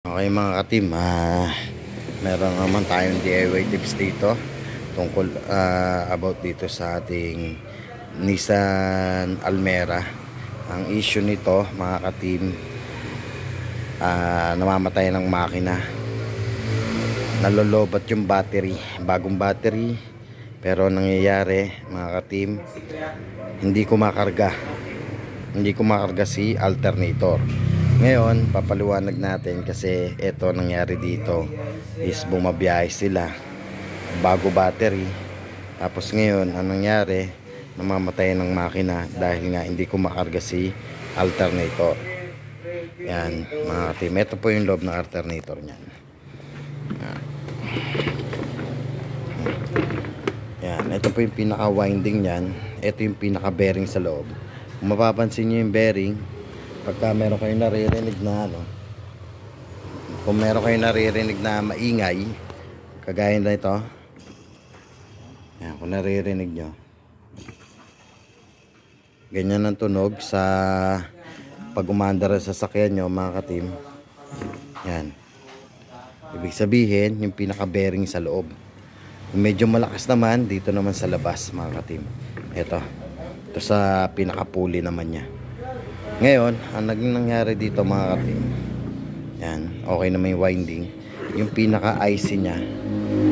Okay mga ka-team, meron naman tayong DIY tips dito tungkol about dito sa ating Nissan Almera. Ang issue nito mga ka-team, namamatay ng makina, nalolobat yung battery, bagong battery, pero nangyayari mga ka-team, hindi kumakarga si alternator. Ngayon papaliwanag natin kasi ito nangyari dito is bumabiyahe sila, bago battery, tapos ngayon ang nangyari, namamatay ng makina dahil nga hindi kumakarga si alternator. Yan mga team, ito po yung loob ng alternator niyan. Yan, ito po yung pinaka winding niyan, ito yung pinaka bearing sa loob. Kung mapapansin nyo yung bearing, pagka meron kayong naririnig na kung meron kayong naririnig na maingay, kagaya na ito, yan, kung naririnig nyo, ganyan ang tunog sa pag umandar sa sasakyan nyo mga ka-team. Yan, ibig sabihin yung pinaka bearing sa loob. Kung medyo malakas naman, dito naman sa labas mga ka-team, ito sa pinaka pulley naman nya. Ngayon, ang naging nangyari dito mga ka-team, yan, okay na may winding, yung pinaka IC nya,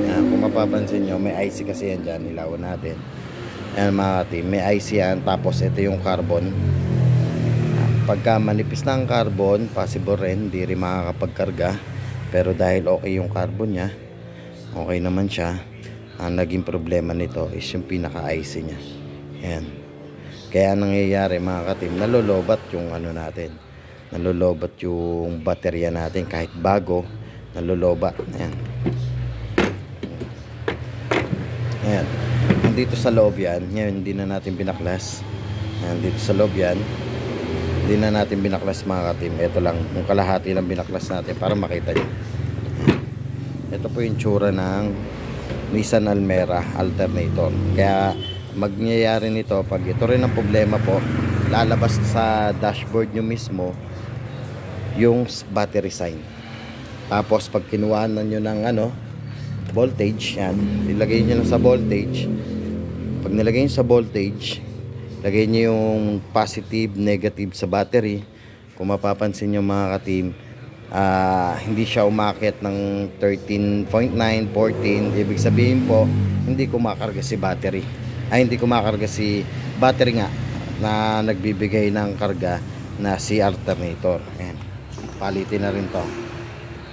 yan, kung mapapansin nyo, may IC kasi yan dyan, ilawan natin. Yan mga ka-team, may IC yan, tapos ito yung carbon. Pagka manipis na ang carbon, possible rin, hindi rin makakapagkarga, pero dahil okay yung carbon nya, okay naman siya. Ang naging problema nito is yung pinaka IC nya. Yan. Kaya nangyayari mga ka-team, nalolobat yung natin, nalolobat yung baterya natin, kahit bago nalolobat. Ayan. Ayan. Nandito sa loob yan, ngayon hindi na natin binaklas. Ayan, dito sa loob yan, hindi na natin binaklas mga ka-team. Ito lang, yung kalahati lang binaklas natin para makita nyo. Ito po yung tsura ng Nissan Almera alternator. Kaya magyayari nito, pag ito rin ang problema po, lalabas sa dashboard nyo mismo yung battery sign. Tapos pag kinuhaan nyo ng voltage, yan, ilagay nyo lang sa voltage. Pag nilagay nyo sa voltage, lagay nyo yung positive, negative sa battery. Kung mapapansin nyo mga ka-team, hindi siya umakyat ng 13.9, 14. Ibig sabihin po, hindi kumakarga si battery. Hindi kumakarga si battery nga na nagbibigay ng karga na si alternator. Ayan, palitin na rin to.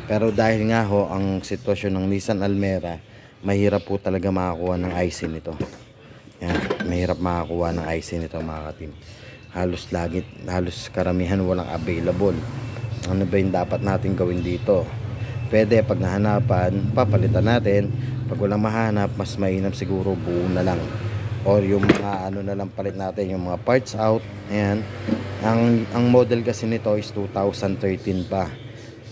Pero dahil nga ho ang sitwasyon ng Nissan Almera, mahirap po talaga makakuha ng IC nito. Ayan, mahirap makakuha ng IC nito mga ka-team. Halos karamihan walang available. Ano ba yung dapat natin gawin dito? Pwede pag nahanapan, papalitan natin. Pag walang mahanap, mas mainam siguro buo na lang, or yung mga na lang palit natin, yung mga parts out. Ayan, ang model kasi nito is 2013 pa,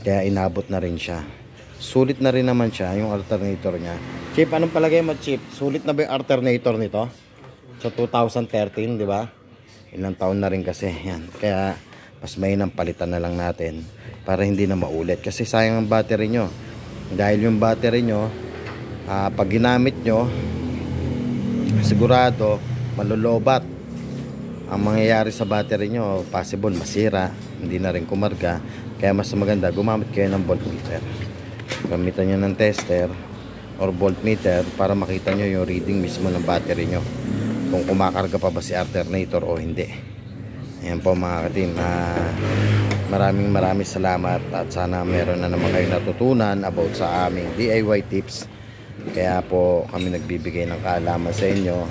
kaya inabot na rin siya. Sulit na rin naman siya yung alternator nya. Chip, anong palagay mo Chip? Sulit na ba yung alternator nito sa 2013, di ba? Ilang taon na rin kasi. Yan, kaya mas mainam palitan na lang natin para hindi na maulit, kasi sayang ang battery nyo. Dahil yung battery nyo, pag ginamit nyo, sigurado malolobat. Ang mangyayari sa battery nyo, possible masira, hindi na rin kumarga. Kaya mas maganda gumamit kayo ng voltmeter. Gamitan nyo ng tester or voltmeter para makita nyo yung reading mismo ng battery nyo, kung kumakarga pa ba si alternator o hindi. Ayan po mga ka-team, maraming salamat, at sana meron na naman kayo natutunan about sa aming DIY tips. Kaya po kami nagbibigay ng kaalaman sa inyo,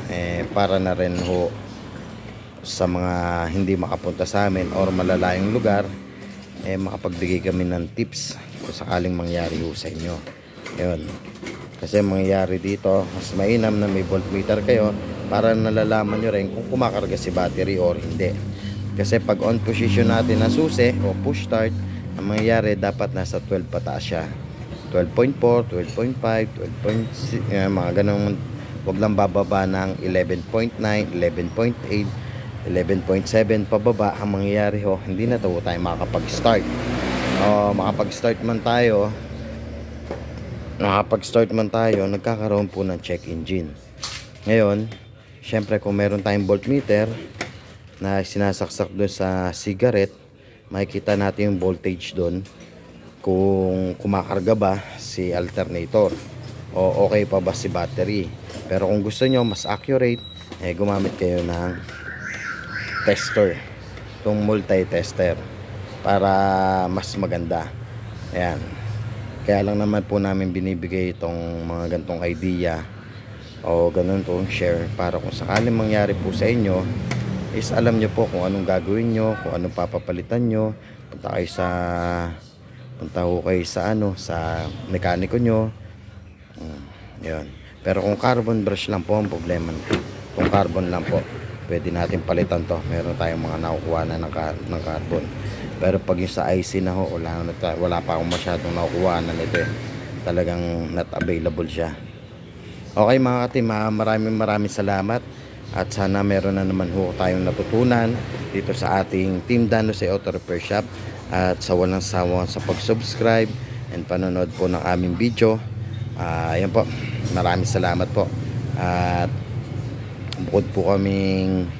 para na rin ho sa mga hindi makapunta sa amin or malalayong lugar, makapagbigay kami ng tips kung sakaling mangyari ho sa inyo. Yun, kasi mangyayari dito, mas mainam na may voltmeter kayo para nalalaman nyo rin kung kumakarga si battery or hindi. Kasi pag on position natin na susi o push start, ang mangyayari dapat nasa 12 pataas siya, 12.4, 12.5, 12.6, mga ganun. Huwag lang bababa ng 11.9, 11.8, 11.7 pababa. Ang mangyayari ho, hindi na tayo makakapag-start. makapag-start man tayo, nagkakaroon po ng check engine. Ngayon, syempre kung meron tayong voltmeter na sinasaksak doon sa cigarette, makikita natin yung voltage doon kung kumakarga ba si alternator o okay pa ba si battery. Pero kung gusto nyo mas accurate, gumamit kayo ng tester, itong multi-tester, para mas maganda. Ayan, kaya lang naman po namin binibigay itong mga gantong idea o ganun po share, para kung sakaling mangyari po sa inyo is alam nyo po kung anong gagawin nyo, kung anong papapalitan nyo. Punta ho kayo sa sa mekaniko nyo. Yun. Pero kung carbon brush lang po ang problema, kung carbon lang po, pwede natin palitan to. Meron tayong mga nakukuha na ng carbon. Pero pag yung sa IC na ho, wala pa akong masyadong nakukuha na nito. Talagang not available siya. Okay mga ka-team, maraming salamat. At sana meron na naman ho tayong natutunan dito sa ating Team Dan Jose Auto Repair Shop. At sa walang sawa sa pag-subscribe and panonood po ng aming video. Ayan po, maraming salamat po. At bukod po kaming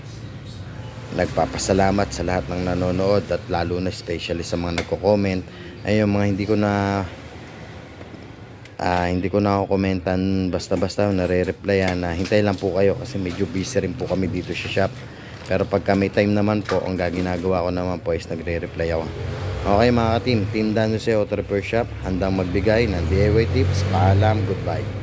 nagpapasalamat sa lahat ng nanonood, at lalo na especially sa mga nagko-comment. Ay yung mga hindi ko na komentan basta-basta, nare-replyan na hintay lang po kayo kasi medyo busy rin po kami dito sa shop. Pero pagka may time naman po, ang ginagawa ko naman po is nagre-reply ako. Okay mga ka-team, Team Dan Jose Auto Repair Shop, handang magbigay ng DIY tips. Paalam, goodbye.